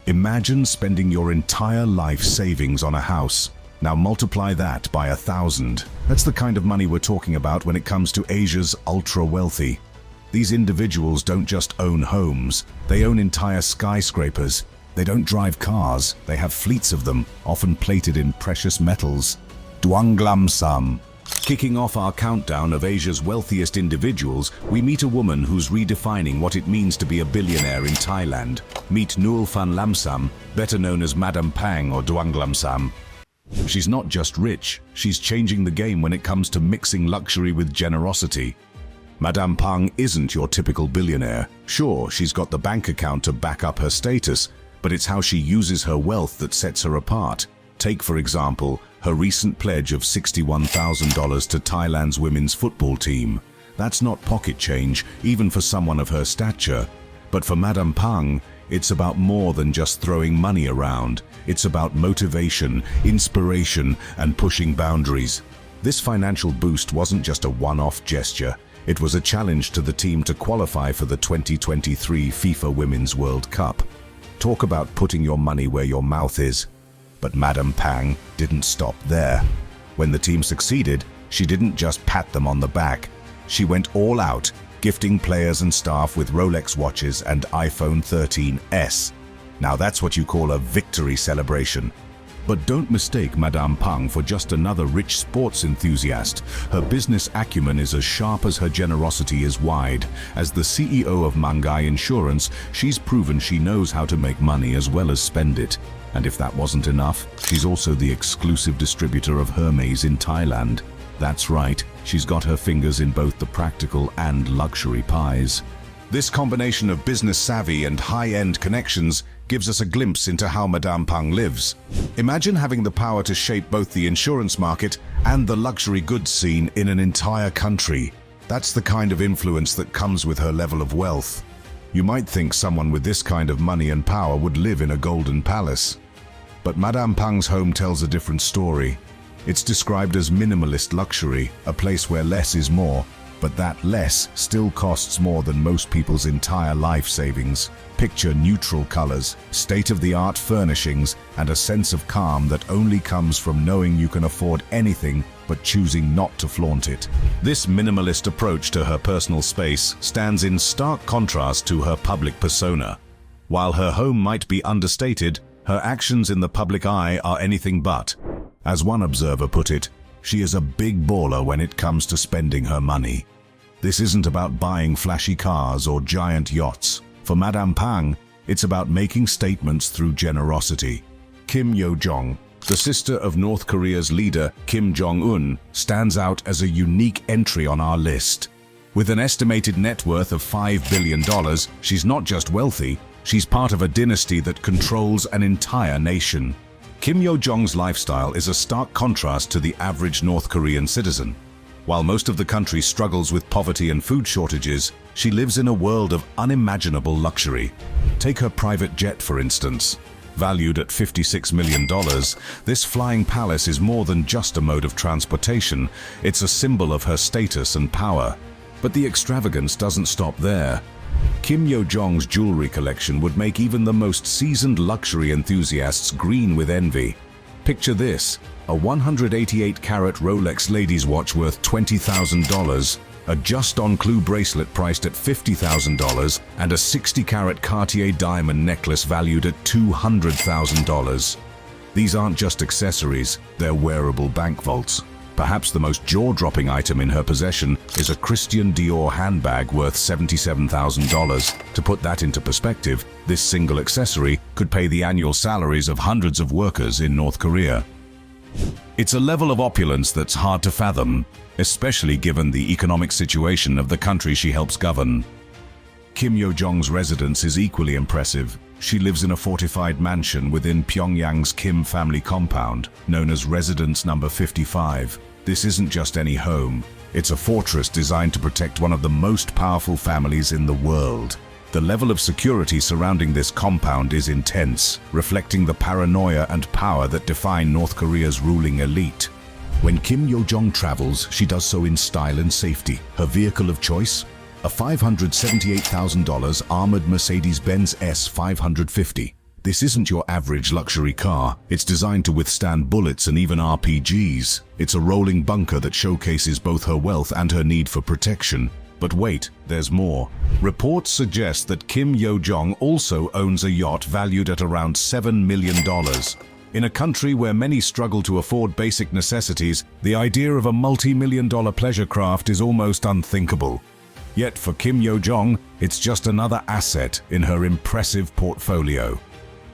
Imagine spending your entire life savings on a house. Now multiply that by 1,000. That's the kind of money we're talking about when it comes to Asia's ultra-wealthy. These individuals don't just own homes, they own entire skyscrapers. They don't drive cars, they have fleets of them, often plated in precious metals. Duanglamsam. Kicking off our countdown of Asia's wealthiest individuals, we meet a woman who's redefining what it means to be a billionaire in Thailand. Meet Duanglamsam, better known as Madam Pang or Duanglamsam. She's not just rich, she's changing the game when it comes to mixing luxury with generosity. Madame Pang isn't your typical billionaire. Sure, she's got the bank account to back up her status, but it's how she uses her wealth that sets her apart. Take, for example, her recent pledge of $61,000 to Thailand's women's football team. That's not pocket change, even for someone of her stature. But for Madame Pang, it's about more than just throwing money around. It's about motivation, inspiration, and pushing boundaries. This financial boost wasn't just a one-off gesture. It was a challenge to the team to qualify for the 2023 FIFA Women's World Cup. Talk about putting your money where your mouth is. But Madame Pang didn't stop there. When the team succeeded, she didn't just pat them on the back. She went all out, gifting players and staff with Rolex watches and iPhone 13s. Now that's what you call a victory celebration. But don't mistake Madame Pang for just another rich sports enthusiast. Her business acumen is as sharp as her generosity is wide. As the CEO of Mangai Insurance, she's proven she knows how to make money as well as spend it. And if that wasn't enough, she's also the exclusive distributor of Hermes in Thailand. That's right, she's got her fingers in both the practical and luxury pies. This combination of business savvy and high-end connections gives us a glimpse into how Madame Pang lives. Imagine having the power to shape both the insurance market and the luxury goods scene in an entire country. That's the kind of influence that comes with her level of wealth. You might think someone with this kind of money and power would live in a golden palace. But Madame Pang's home tells a different story. It's described as minimalist luxury, a place where less is more. But that less still costs more than most people's entire life savings. Picture neutral colors, state-of-the-art furnishings, and a sense of calm that only comes from knowing you can afford anything but choosing not to flaunt it. This minimalist approach to her personal space stands in stark contrast to her public persona. While her home might be understated, her actions in the public eye are anything but. As one observer put it, she is a big baller when it comes to spending her money. This isn't about buying flashy cars or giant yachts. For Madame Pang, it's about making statements through generosity. Yo Jong, the sister of North Korea's leader Kim Jong-un, stands out as a unique entry on our list. With an estimated net worth of $5 billion, she's not just wealthy, she's part of a dynasty that controls an entire nation. Yo Jong's lifestyle is a stark contrast to the average North Korean citizen. While most of the country struggles with poverty and food shortages, she lives in a world of unimaginable luxury. Take her private jet, for instance. Valued at $56 million, this flying palace is more than just a mode of transportation. It's a symbol of her status and power. But the extravagance doesn't stop there. Yo Jong's jewelry collection would make even the most seasoned luxury enthusiasts green with envy. Picture this, a 188-carat Rolex ladies' watch worth $20,000, a just-on-clue bracelet priced at $50,000, and a 60-carat Cartier diamond necklace valued at $200,000. These aren't just accessories, they're wearable bank vaults. Perhaps the most jaw-dropping item in her possession is a Christian Dior handbag worth $77,000. To put that into perspective, this single accessory could pay the annual salaries of hundreds of workers in North Korea. It's a level of opulence that's hard to fathom, especially given the economic situation of the country she helps govern. Yo Jong's residence is equally impressive. She lives in a fortified mansion within Pyongyang's Kim family compound, known as Residence Number 55. This isn't just any home. It's a fortress designed to protect one of the most powerful families in the world. The level of security surrounding this compound is intense, reflecting the paranoia and power that define North Korea's ruling elite. When Yo Jong travels, she does so in style and safety. Her vehicle of choice? A $578,000 armored Mercedes-Benz S550. This isn't your average luxury car. It's designed to withstand bullets and even RPGs. It's a rolling bunker that showcases both her wealth and her need for protection. But wait, there's more. Reports suggest that Kim Yo Jong also owns a yacht valued at around $7 million. In a country where many struggle to afford basic necessities, the idea of a multi-million-dollar pleasure craft is almost unthinkable. Yet for Kim Yo Jong, it's just another asset in her impressive portfolio.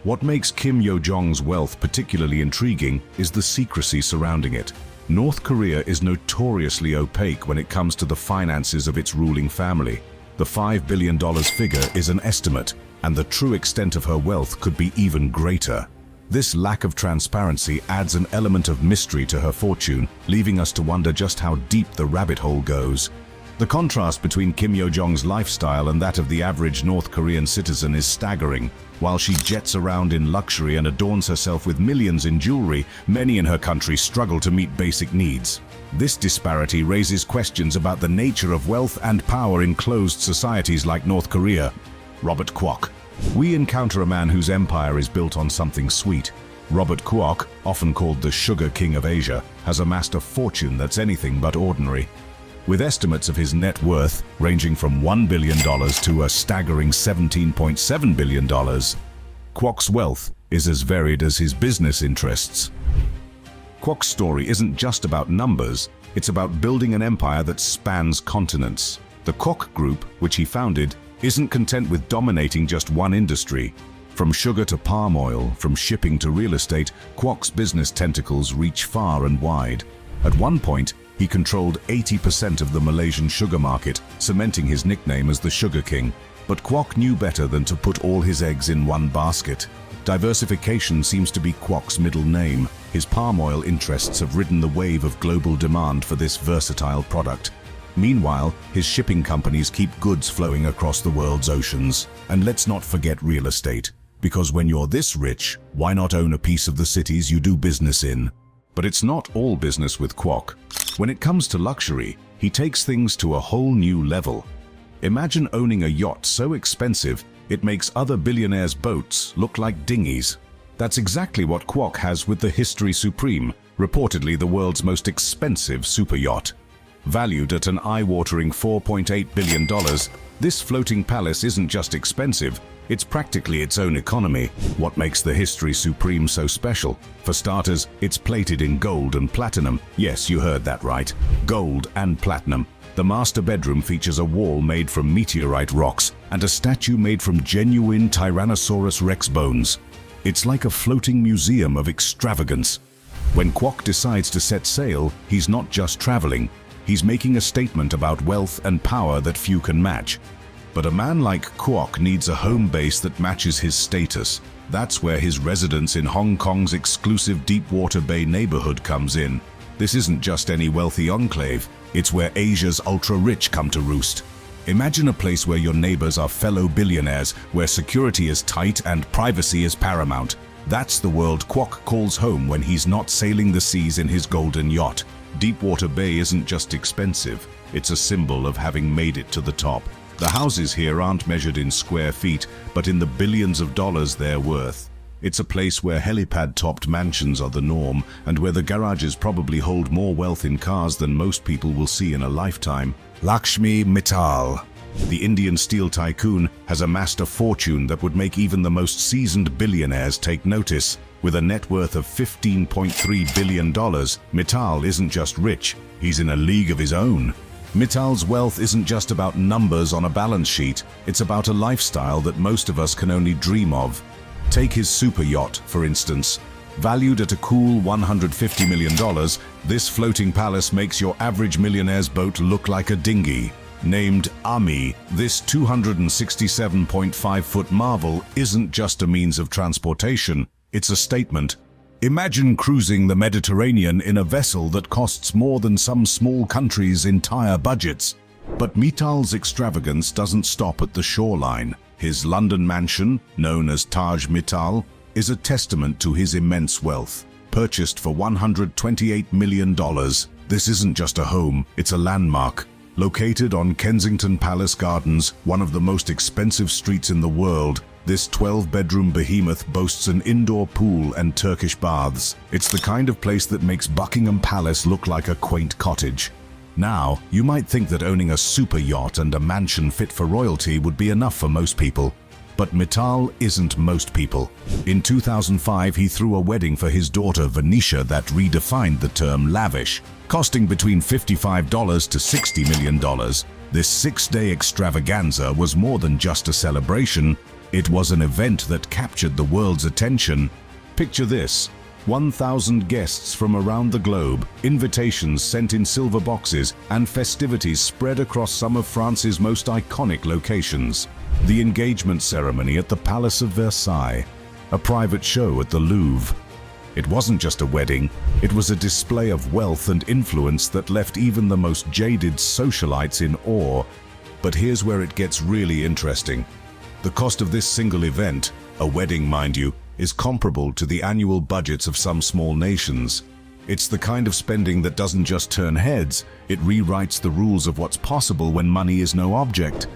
What makes Kim Yo Jong's wealth particularly intriguing is the secrecy surrounding it. North Korea is notoriously opaque when it comes to the finances of its ruling family. The $5 billion figure is an estimate, and the true extent of her wealth could be even greater. This lack of transparency adds an element of mystery to her fortune, leaving us to wonder just how deep the rabbit hole goes. The contrast between Kim Yo Jong's lifestyle and that of the average North Korean citizen is staggering. While she jets around in luxury and adorns herself with millions in jewelry, many in her country struggle to meet basic needs. This disparity raises questions about the nature of wealth and power in closed societies like North Korea. Robert Kuok. We encounter a man whose empire is built on something sweet. Robert Kuok, often called the Sugar King of Asia, has amassed a fortune that's anything but ordinary. With estimates of his net worth ranging from $1 billion to a staggering $17.7 billion, Kuok's wealth is as varied as his business interests. Kuok's story isn't just about numbers, it's about building an empire that spans continents. The Kuok Group, which he founded, isn't content with dominating just one industry. From sugar to palm oil, from shipping to real estate, Kuok's business tentacles reach far and wide. At one point, he controlled 80% of the Malaysian sugar market, cementing his nickname as the Sugar King. But Kuok knew better than to put all his eggs in one basket. Diversification seems to be Kuok's middle name. His palm oil interests have ridden the wave of global demand for this versatile product. Meanwhile, his shipping companies keep goods flowing across the world's oceans. And let's not forget real estate. Because when you're this rich, why not own a piece of the cities you do business in? But it's not all business with Kuok. When it comes to luxury, he takes things to a whole new level. Imagine owning a yacht so expensive it makes other billionaires' boats look like dinghies. That's exactly what Kuok has with the History Supreme, reportedly the world's most expensive super yacht. Valued at an eye-watering $4.8 billion, this floating palace isn't just expensive, it's practically its own economy. What makes the History Supreme so special? For starters, it's plated in gold and platinum. Yes, you heard that right. Gold and platinum. The master bedroom features a wall made from meteorite rocks and a statue made from genuine Tyrannosaurus Rex bones. It's like a floating museum of extravagance. When Kuok decides to set sail, he's not just traveling. He's making a statement about wealth and power that few can match. But a man like Kuok needs a home base that matches his status. That's where his residence in Hong Kong's exclusive Deepwater Bay neighborhood comes in. This isn't just any wealthy enclave, it's where Asia's ultra-rich come to roost. Imagine a place where your neighbors are fellow billionaires, where security is tight and privacy is paramount. That's the world Kuok calls home when he's not sailing the seas in his golden yacht. Deepwater Bay isn't just expensive, it's a symbol of having made it to the top. The houses here aren't measured in square feet, but in the billions of dollars they're worth. It's a place where helipad-topped mansions are the norm, and where the garages probably hold more wealth in cars than most people will see in a lifetime. Lakshmi Mittal, the Indian steel tycoon, has amassed a fortune that would make even the most seasoned billionaires take notice. With a net worth of $15.3 billion, Mittal isn't just rich, he's in a league of his own. Mittal's wealth isn't just about numbers on a balance sheet, it's about a lifestyle that most of us can only dream of. Take his super yacht, for instance. Valued at a cool $150 million, this floating palace makes your average millionaire's boat look like a dinghy. Named Ami, this 267.5-foot marvel isn't just a means of transportation, it's a statement. Imagine cruising the Mediterranean in a vessel that costs more than some small countries' entire budgets. But Mittal's extravagance doesn't stop at the shoreline. His London mansion, known as Taj Mittal, is a testament to his immense wealth. Purchased for $128 million, this isn't just a home, it's a landmark. Located on Kensington Palace Gardens, one of the most expensive streets in the world, This 12-bedroom behemoth boasts an indoor pool and Turkish baths. It's the kind of place that makes Buckingham Palace look like a quaint cottage. Now, you might think that owning a super yacht and a mansion fit for royalty would be enough for most people. But Mittal isn't most people. In 2005, he threw a wedding for his daughter Venetia that redefined the term lavish, costing between $55 to $60 million. This 6-day extravaganza was more than just a celebration. It was an event that captured the world's attention. Picture this: 1,000 guests from around the globe, invitations sent in silver boxes, and festivities spread across some of France's most iconic locations. The engagement ceremony at the Palace of Versailles, a private show at the Louvre. It wasn't just a wedding, it was a display of wealth and influence that left even the most jaded socialites in awe. But here's where it gets really interesting. The cost of this single event, a wedding mind you, is comparable to the annual budgets of some small nations. It's the kind of spending that doesn't just turn heads, it rewrites the rules of what's possible when money is no object.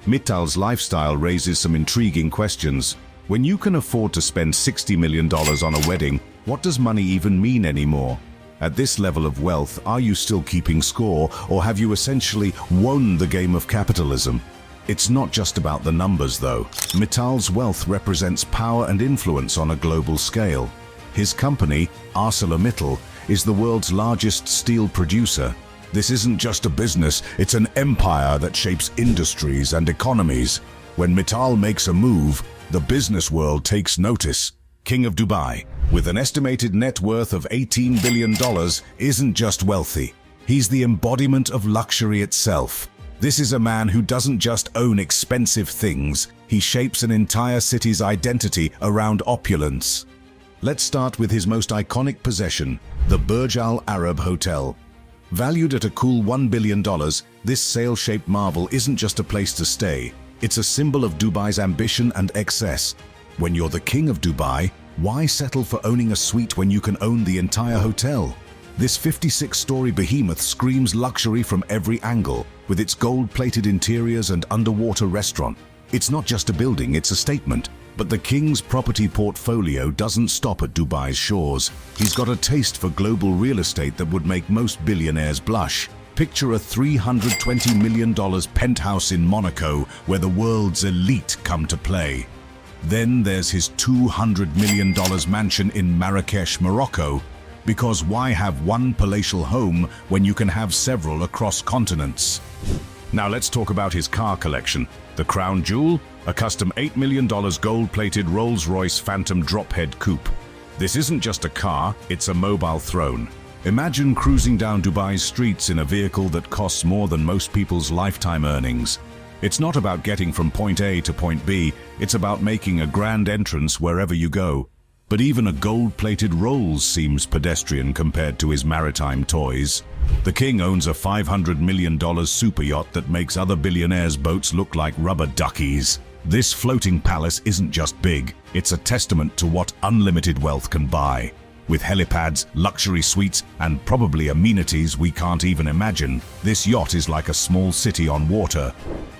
Mittal's lifestyle raises some intriguing questions. When you can afford to spend $60 million on a wedding, what does money even mean anymore? At this level of wealth, are you still keeping score, or have you essentially won the game of capitalism? It's not just about the numbers, though. Mittal's wealth represents power and influence on a global scale. His company, ArcelorMittal, is the world's largest steel producer. This isn't just a business, it's an empire that shapes industries and economies. When Mittal makes a move, the business world takes notice. King of Dubai, with an estimated net worth of $18 billion, isn't just wealthy. He's the embodiment of luxury itself. This is a man who doesn't just own expensive things, he shapes an entire city's identity around opulence. Let's start with his most iconic possession, the Burj Al Arab Hotel. Valued at a cool $1 billion, this sail-shaped marvel isn't just a place to stay. It's a symbol of Dubai's ambition and excess. When you're the king of Dubai, why settle for owning a suite when you can own the entire hotel? This 56-story behemoth screams luxury from every angle, with its gold-plated interiors and underwater restaurant. It's not just a building, it's a statement. But the king's property portfolio doesn't stop at Dubai's shores. He's got a taste for global real estate that would make most billionaires blush. Picture a $320 million penthouse in Monaco where the world's elite come to play. Then there's his $200 million mansion in Marrakesh, Morocco. Because why have one palatial home when you can have several across continents? Now let's talk about his car collection. The crown jewel, a custom $8 million gold-plated Rolls-Royce Phantom drop-head coupe. This isn't just a car, it's a mobile throne. Imagine cruising down Dubai's streets in a vehicle that costs more than most people's lifetime earnings. It's not about getting from point A to point B, it's about making a grand entrance wherever you go. But even a gold-plated Rolls seems pedestrian compared to his maritime toys. The king owns a $500 million super yacht that makes other billionaires' boats look like rubber duckies. This floating palace isn't just big, it's a testament to what unlimited wealth can buy. With helipads, luxury suites, and probably amenities we can't even imagine, this yacht is like a small city on water.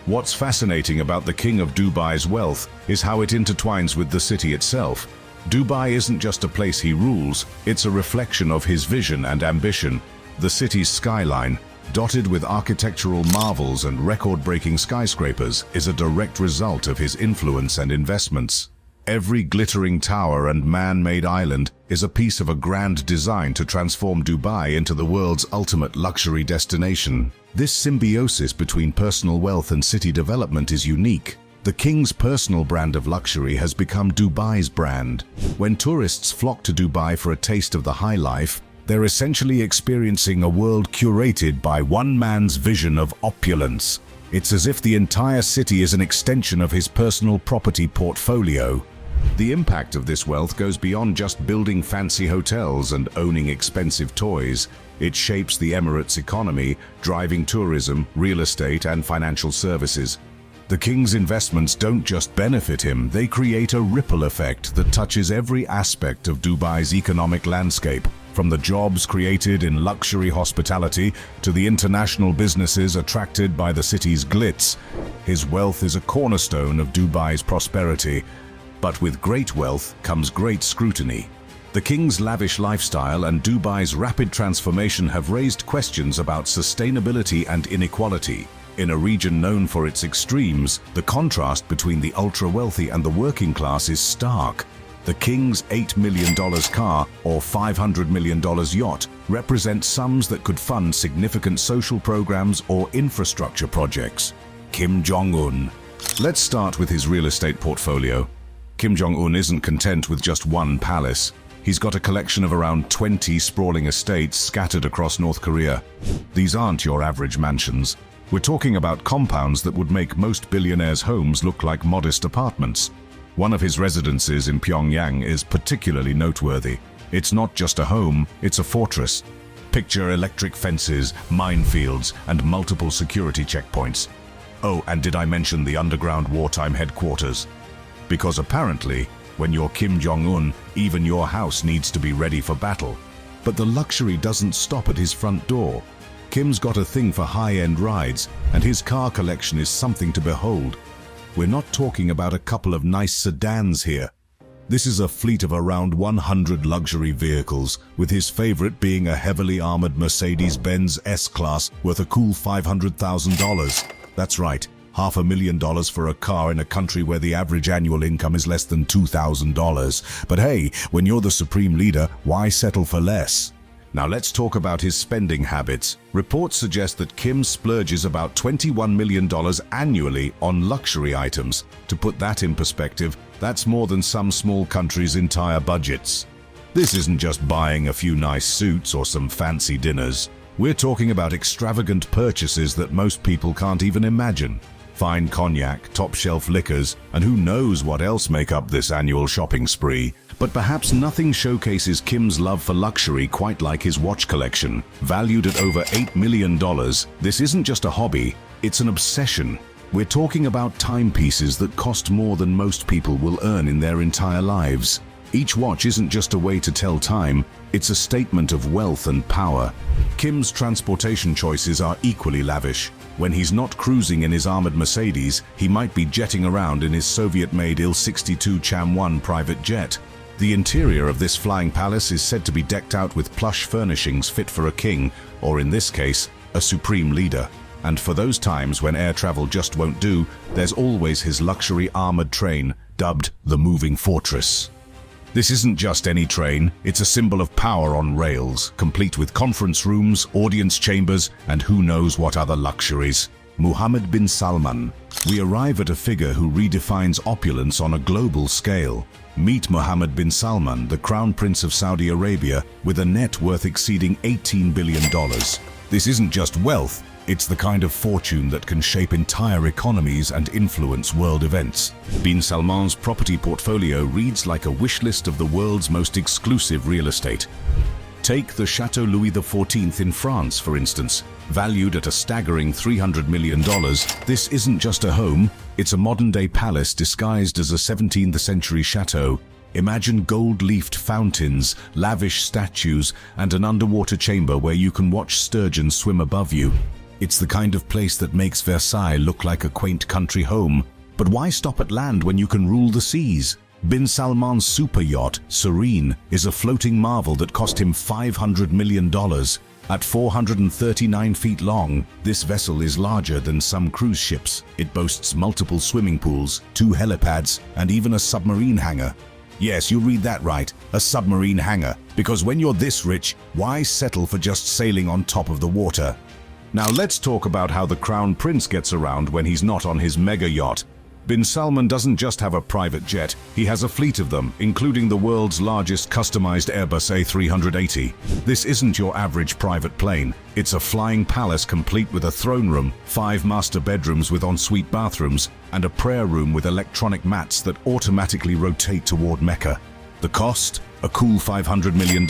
What's fascinating about the king of Dubai's wealth is how it intertwines with the city itself. Dubai isn't just a place he rules, it's a reflection of his vision and ambition. The city's skyline, dotted with architectural marvels and record-breaking skyscrapers, is a direct result of his influence and investments. Every glittering tower and man-made island is a piece of a grand design to transform Dubai into the world's ultimate luxury destination. This symbiosis between personal wealth and city development is unique. The king's personal brand of luxury has become Dubai's brand. When tourists flock to Dubai for a taste of the high life, they're essentially experiencing a world curated by one man's vision of opulence. It's as if the entire city is an extension of his personal property portfolio. The impact of this wealth goes beyond just building fancy hotels and owning expensive toys. It shapes the Emirates' economy, driving tourism, real estate, and financial services. The king's investments don't just benefit him, they create a ripple effect that touches every aspect of Dubai's economic landscape. From the jobs created in luxury hospitality to the international businesses attracted by the city's glitz, his wealth is a cornerstone of Dubai's prosperity. But with great wealth comes great scrutiny. The king's lavish lifestyle and Dubai's rapid transformation have raised questions about sustainability and inequality. In a region known for its extremes, the contrast between the ultra-wealthy and the working class is stark. The king's $8 million car or $500 million yacht represent sums that could fund significant social programs or infrastructure projects. Kim Jong-un. Let's start with his real estate portfolio. Kim Jong-un isn't content with just one palace. He's got a collection of around 20 sprawling estates scattered across North Korea. These aren't your average mansions. We're talking about compounds that would make most billionaires' homes look like modest apartments. One of his residences in Pyongyang is particularly noteworthy. It's not just a home, it's a fortress. Picture electric fences, minefields, and multiple security checkpoints. Oh, and did I mention the underground wartime headquarters? Because apparently, when you're Kim Jong-un, even your house needs to be ready for battle. But the luxury doesn't stop at his front door. Kim's got a thing for high-end rides, and his car collection is something to behold. We're not talking about a couple of nice sedans here. This is a fleet of around 100 luxury vehicles, with his favorite being a heavily armored Mercedes-Benz S-Class worth a cool $500,000. That's right. $500,000 for a car in a country where the average annual income is less than $2,000. But hey, when you're the supreme leader, why settle for less? Now let's talk about his spending habits. Reports suggest that Kim splurges about $21 million annually on luxury items. To put that in perspective, that's more than some small countries' entire budgets. This isn't just buying a few nice suits or some fancy dinners. We're talking about extravagant purchases that most people can't even imagine. Fine cognac, top-shelf liquors, and who knows what else make up this annual shopping spree. But perhaps nothing showcases Kim's love for luxury quite like his watch collection. Valued at over $8 million, this isn't just a hobby, it's an obsession. We're talking about timepieces that cost more than most people will earn in their entire lives. Each watch isn't just a way to tell time, it's a statement of wealth and power. Kim's transportation choices are equally lavish. When he's not cruising in his armored Mercedes, he might be jetting around in his Soviet-made Il-62 Cham-1 private jet. The interior of this flying palace is said to be decked out with plush furnishings fit for a king, or in this case, a supreme leader. And for those times when air travel just won't do, there's always his luxury armored train, dubbed the Moving Fortress. This isn't just any train, it's a symbol of power on rails, complete with conference rooms, audience chambers, and who knows what other luxuries. Mohammed bin Salman. We arrive at a figure who redefines opulence on a global scale. Meet Mohammed bin Salman, the Crown Prince of Saudi Arabia, with a net worth exceeding $18 billion. This isn't just wealth, it's the kind of fortune that can shape entire economies and influence world events. Bin Salman's property portfolio reads like a wish list of the world's most exclusive real estate. Take the Chateau Louis XIV in France, for instance. Valued at a staggering $300 million, this isn't just a home, it's a modern-day palace disguised as a 17th century chateau. Imagine gold-leafed fountains, lavish statues, and an underwater chamber where you can watch sturgeons swim above you. It's the kind of place that makes Versailles look like a quaint country home. But why stop at land when you can rule the seas? Bin Salman's super yacht, Serene, is a floating marvel that cost him $500 million. At 439 feet long, this vessel is larger than some cruise ships. It boasts multiple swimming pools, 2 helipads, and even a submarine hangar. Yes, you read that right, a submarine hangar. Because when you're this rich, why settle for just sailing on top of the water? Now let's talk about how the Crown Prince gets around when he's not on his mega yacht. Bin Salman doesn't just have a private jet, he has a fleet of them, including the world's largest customized Airbus A380. This isn't your average private plane. It's a flying palace complete with a throne room, 5 master bedrooms with ensuite bathrooms, and a prayer room with electronic mats that automatically rotate toward Mecca. The cost? A cool $500 million.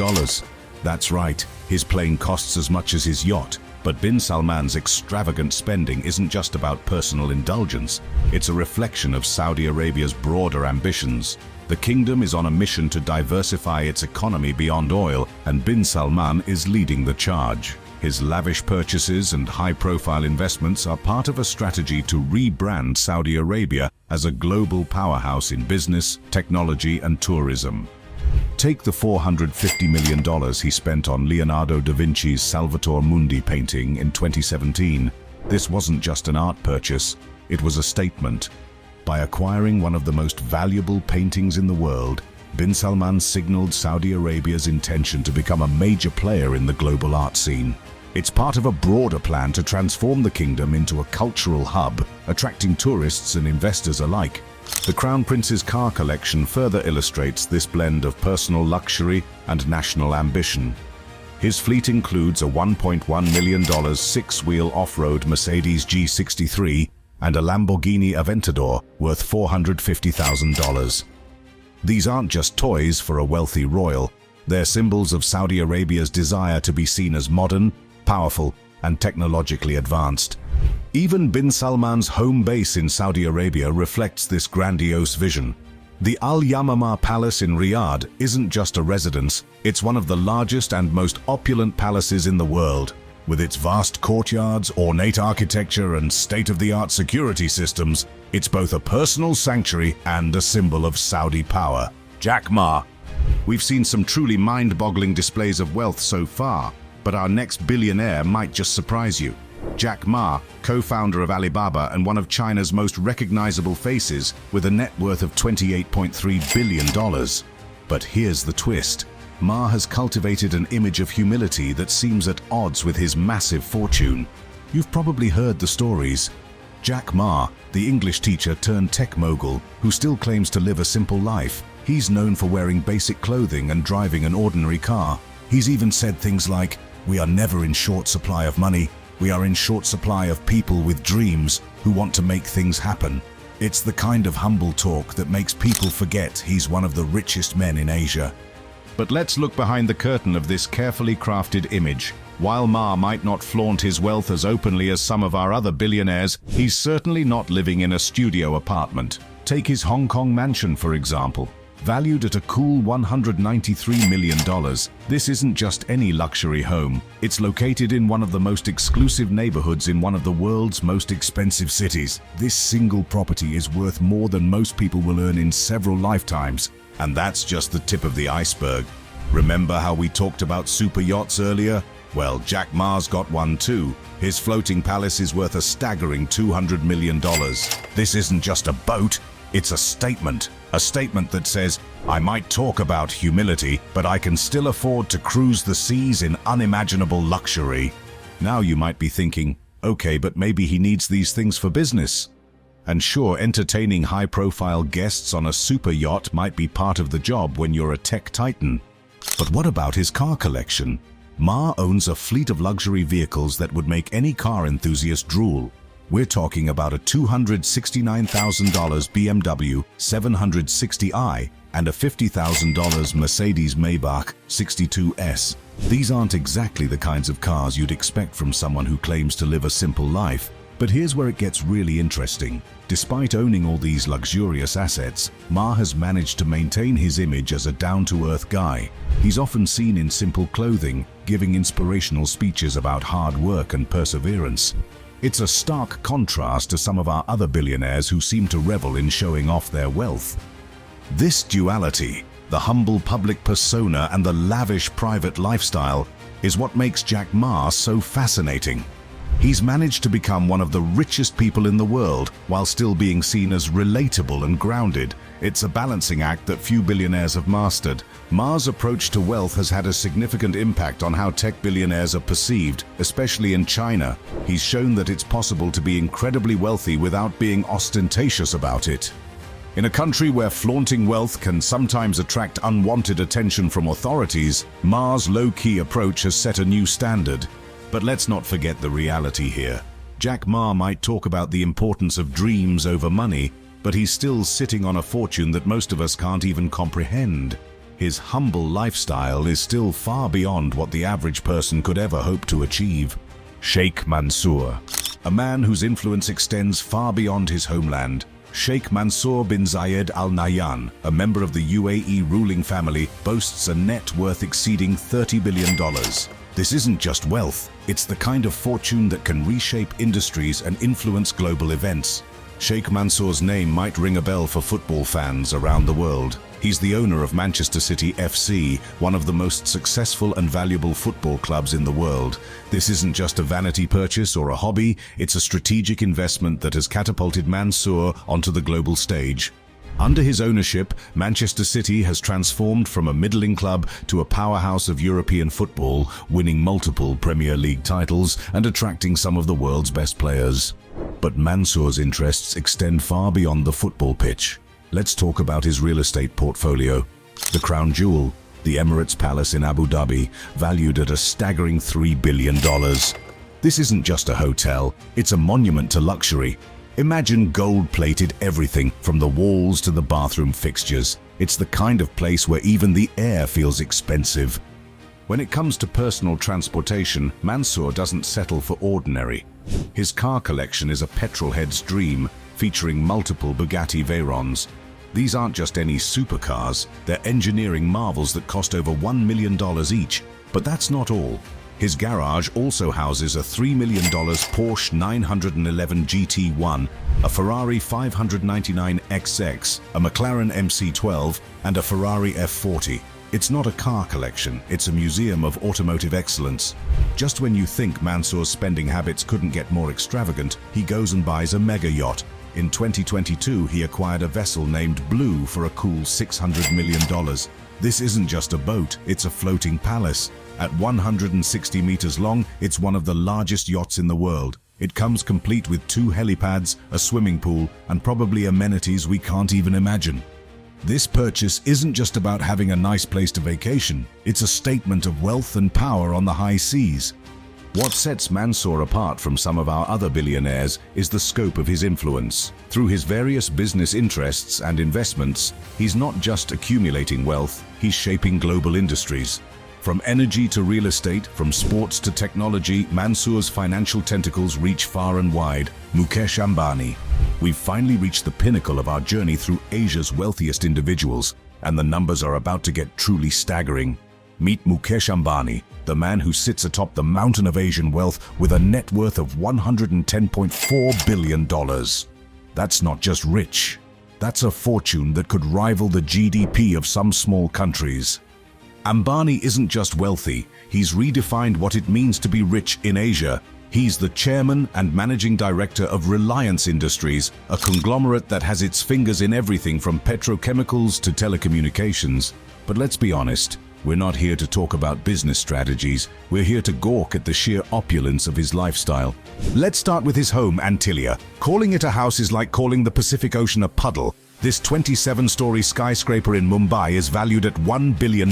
That's right, his plane costs as much as his yacht. But Bin Salman's extravagant spending isn't just about personal indulgence, it's a reflection of Saudi Arabia's broader ambitions. The kingdom is on a mission to diversify its economy beyond oil, and bin Salman is leading the charge. His lavish purchases and high-profile investments are part of a strategy to rebrand Saudi Arabia as a global powerhouse in business, technology, and tourism. Take the $450 million he spent on Leonardo da Vinci's Salvator Mundi painting in 2017. This wasn't just an art purchase, it was a statement. By acquiring one of the most valuable paintings in the world, bin Salman signaled Saudi Arabia's intention to become a major player in the global art scene. It's part of a broader plan to transform the kingdom into a cultural hub, attracting tourists and investors alike. The Crown Prince's car collection further illustrates this blend of personal luxury and national ambition. His fleet includes a $1.1 million six-wheel off-road Mercedes G63 and a Lamborghini Aventador worth $450,000. These aren't just toys for a wealthy royal, they're symbols of Saudi Arabia's desire to be seen as modern, powerful, and technologically advanced. Even bin Salman's home base in Saudi Arabia reflects this grandiose vision. The Al Yamamah Palace in Riyadh isn't just a residence, it's one of the largest and most opulent palaces in the world. With its vast courtyards, ornate architecture, and state-of-the-art security systems, it's both a personal sanctuary and a symbol of Saudi power. Jack Ma. We've seen some truly mind-boggling displays of wealth so far, but our next billionaire might just surprise you. Jack Ma, co-founder of Alibaba and one of China's most recognizable faces, with a net worth of $28.3 billion. But here's the twist. Ma has cultivated an image of humility that seems at odds with his massive fortune. You've probably heard the stories. Jack Ma, the English teacher turned tech mogul, who still claims to live a simple life. He's known for wearing basic clothing and driving an ordinary car. He's even said things like, "We are never in short supply of money. We are in short supply of people with dreams who want to make things happen." It's the kind of humble talk that makes people forget he's one of the richest men in Asia. But let's look behind the curtain of this carefully crafted image. While Ma might not flaunt his wealth as openly as some of our other billionaires, he's certainly not living in a studio apartment. Take his Hong Kong mansion, for example. Valued at a cool $193 million, this isn't just any luxury home. It's located in one of the most exclusive neighborhoods in one of the world's most expensive cities. This single property is worth more than most people will earn in several lifetimes. And that's just the tip of the iceberg. Remember how we talked about super yachts earlier? Well, Jack Ma's got one too. His floating palace is worth a staggering $200 million. This isn't just a boat, it's a statement. A statement that says, I might talk about humility, but I can still afford to cruise the seas in unimaginable luxury. Now you might be thinking, okay, but maybe he needs these things for business. And sure, entertaining high-profile guests on a super yacht might be part of the job when you're a tech titan. But what about his car collection? Ma owns a fleet of luxury vehicles that would make any car enthusiast drool. We're talking about a $269,000 BMW 760i and a $50,000 Mercedes Maybach 62S. These aren't exactly the kinds of cars you'd expect from someone who claims to live a simple life. But here's where it gets really interesting. Despite owning all these luxurious assets, Ma has managed to maintain his image as a down-to-earth guy. He's often seen in simple clothing, giving inspirational speeches about hard work and perseverance. It's a stark contrast to some of our other billionaires who seem to revel in showing off their wealth. This duality, the humble public persona and the lavish private lifestyle, is what makes Jack Ma so fascinating. He's managed to become one of the richest people in the world while still being seen as relatable and grounded. It's a balancing act that few billionaires have mastered. Ma's approach to wealth has had a significant impact on how tech billionaires are perceived, especially in China. He's shown that it's possible to be incredibly wealthy without being ostentatious about it. In a country where flaunting wealth can sometimes attract unwanted attention from authorities, Ma's low-key approach has set a new standard. But let's not forget the reality here. Jack Ma might talk about the importance of dreams over money, but he's still sitting on a fortune that most of us can't even comprehend. His humble lifestyle is still far beyond what the average person could ever hope to achieve. Sheikh Mansour, a man whose influence extends far beyond his homeland, Sheikh Mansour bin Zayed Al Nahyan, a member of the UAE ruling family, boasts a net worth exceeding $30 billion. This isn't just wealth, it's the kind of fortune that can reshape industries and influence global events. Sheikh Mansour's name might ring a bell for football fans around the world. He's the owner of Manchester City FC, one of the most successful and valuable football clubs in the world. This isn't just a vanity purchase or a hobby, it's a strategic investment that has catapulted Mansour onto the global stage. Under his ownership, Manchester City has transformed from a middling club to a powerhouse of European football, winning multiple Premier League titles and attracting some of the world's best players. But Mansour's interests extend far beyond the football pitch. Let's talk about his real estate portfolio. The crown jewel, the Emirates Palace in Abu Dhabi, valued at a staggering $3 billion. This isn't just a hotel, it's a monument to luxury. Imagine gold-plated everything from the walls to the bathroom fixtures. It's the kind of place where even the air feels expensive. When it comes to personal transportation, Mansour doesn't settle for ordinary. His car collection is a petrolhead's dream, featuring multiple Bugatti Veyrons. These aren't just any supercars, they're engineering marvels that cost over $1 million each. But that's not all. His garage also houses a $3 million Porsche 911 GT1, a Ferrari 599 XX, a McLaren MC12, and a Ferrari F40. It's not a car collection, it's a museum of automotive excellence. Just when you think Mansour's spending habits couldn't get more extravagant, he goes and buys a mega yacht. In 2022, he acquired a vessel named Blue for a cool $600 million. This isn't just a boat, it's a floating palace. At 160 meters long, it's one of the largest yachts in the world. It comes complete with 2 helipads, a swimming pool, and probably amenities we can't even imagine. This purchase isn't just about having a nice place to vacation, it's a statement of wealth and power on the high seas. What sets Mansour apart from some of our other billionaires is the scope of his influence. Through his various business interests and investments, he's not just accumulating wealth, he's shaping global industries. From energy to real estate, from sports to technology, Mansour's financial tentacles reach far and wide. Mukesh Ambani. We've finally reached the pinnacle of our journey through Asia's wealthiest individuals, and the numbers are about to get truly staggering. Meet Mukesh Ambani, the man who sits atop the mountain of Asian wealth with a net worth of $110.4 billion. That's not just rich. That's a fortune that could rival the GDP of some small countries. Ambani isn't just wealthy, he's redefined what it means to be rich in Asia. He's the chairman and managing director of Reliance Industries, a conglomerate that has its fingers in everything from petrochemicals to telecommunications. But let's be honest, we're not here to talk about business strategies, we're here to gawk at the sheer opulence of his lifestyle. Let's start with his home, Antillia. Calling it a house is like calling the Pacific Ocean a puddle. This 27-story skyscraper in Mumbai is valued at $1 billion.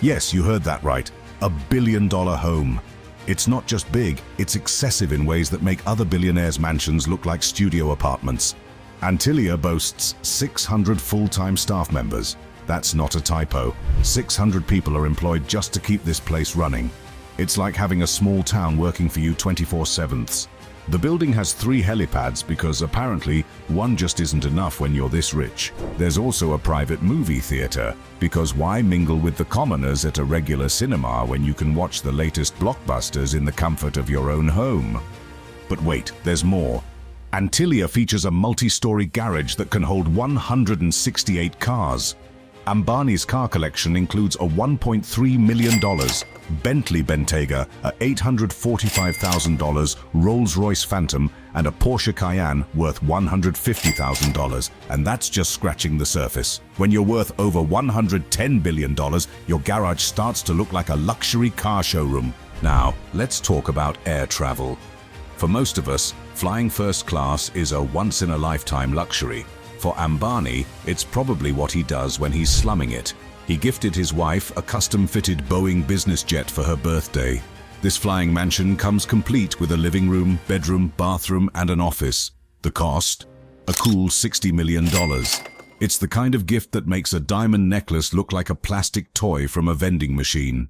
Yes, you heard that right, a billion-dollar home. It's not just big, it's excessive in ways that make other billionaires' mansions look like studio apartments. Antillia boasts 600 full-time staff members. That's not a typo. 600 people are employed just to keep this place running. It's like having a small town working for you 24/7. The building has 3 helipads because apparently one just isn't enough when you're this rich. There's also a private movie theater, because why mingle with the commoners at a regular cinema when you can watch the latest blockbusters in the comfort of your own home? But wait, there's more. Antillia features a multi-story garage that can hold 168 cars. Ambani's car collection includes a $1.3 million Bentley Bentayga, a $845,000 Rolls-Royce Phantom, and a Porsche Cayenne worth $150,000. And that's just scratching the surface. When you're worth over $110 billion, your garage starts to look like a luxury car showroom. Now, let's talk about air travel. For most of us, flying first class is a once-in-a-lifetime luxury. For Ambani, it's probably what he does when he's slumming it. He gifted his wife a custom-fitted Boeing business jet for her birthday. This flying mansion comes complete with a living room, bedroom, bathroom, and an office. The cost? A cool $60 million. It's the kind of gift that makes a diamond necklace look like a plastic toy from a vending machine.